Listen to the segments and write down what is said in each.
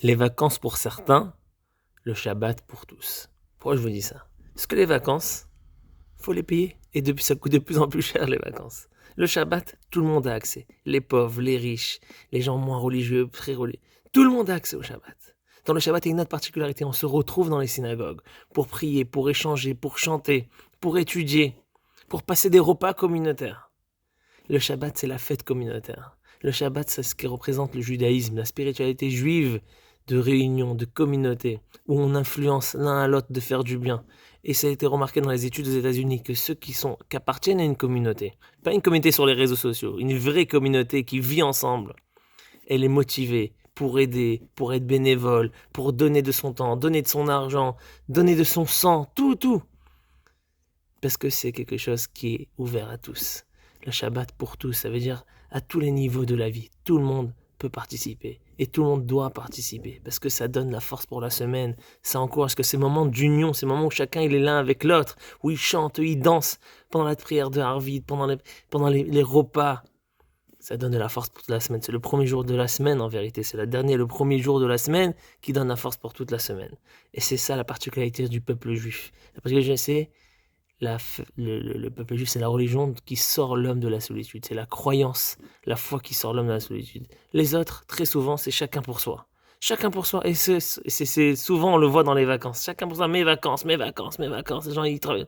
Les vacances pour certains, le Shabbat pour tous. Pourquoi je vous dis ça? Parce que les vacances, faut les payer. Et depuis, ça coûte de plus en plus cher les vacances. Le Shabbat, tout le monde a accès. Les pauvres, les riches, les gens moins religieux, très religieux. Tout le monde a accès au Shabbat. Dans le Shabbat, il y a une autre particularité. On se retrouve dans les synagogues pour prier, pour échanger, pour chanter, pour étudier, pour passer des repas communautaires. Le Shabbat, c'est la fête communautaire. Le Shabbat, c'est ce qui représente le judaïsme, la spiritualité juive de réunion, de communauté, où on influence l'un à l'autre de faire du bien. Et ça a été remarqué dans les études aux États-Unis que ceux qui appartiennent à une communauté, pas une communauté sur les réseaux sociaux, une vraie communauté qui vit ensemble, elle est motivée pour aider, pour être bénévole, pour donner de son temps, donner de son argent, donner de son sang, tout. Parce que c'est quelque chose qui est ouvert à tous. Le Shabbat pour tous, ça veut dire à tous les niveaux de la vie. Tout le monde peut participer. Et tout le monde doit participer. Parce que ça donne la force pour la semaine. Ça encourage que ces moments d'union, ces moments où chacun il est l'un avec l'autre, où ils chantent, où ils dansent, pendant la prière de Harvit, pendant les repas. Ça donne de la force pour toute la semaine. C'est le premier jour de la semaine en vérité. C'est le premier jour de la semaine qui donne la force pour toute la semaine. Et c'est ça la particularité du peuple juif. La particularité, c'est le peuple juif, c'est la religion qui sort l'homme de la solitude. C'est la croyance, la foi qui sort l'homme de la solitude. Les autres, très souvent, c'est chacun pour soi. Chacun pour soi. Et c'est souvent, on le voit dans les vacances. Chacun pour soi. Mes vacances. Les gens, ils travaillent.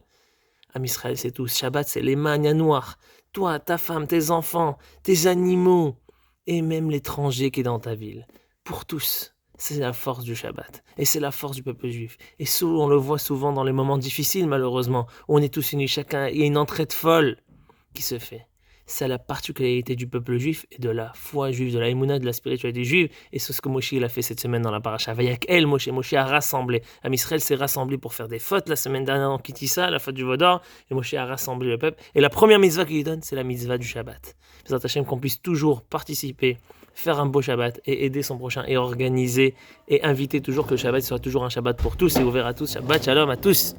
Am Israël, c'est tout. Shabbat, c'est les magnas noirs. Toi, ta femme, tes enfants, tes animaux, et même l'étranger qui est dans ta ville. Pour tous. C'est la force du Shabbat. Et c'est la force du peuple juif. Et on le voit souvent dans les moments difficiles, malheureusement, où on est tous unis, chacun, il y a une entraide folle qui se fait. C'est la particularité du peuple juif et de la foi juive, de la émouna, de la spiritualité juive. Et c'est ce que Moshe il a fait cette semaine dans la paracha. Vayak el Moshe. Moshe a rassemblé. Am Israël s'est rassemblé pour faire des fautes la semaine dernière dans Kitissa, la faute du Vaudor. Et Moshe a rassemblé le peuple. Et la première mitzvah qu'il lui donne, c'est la mitzvah du Shabbat. Bézat Hashem, qu'on puisse toujours participer, faire un beau Shabbat et aider son prochain et organiser et inviter toujours que le Shabbat soit toujours un Shabbat pour tous et ouvert à tous. Shabbat Shalom à tous.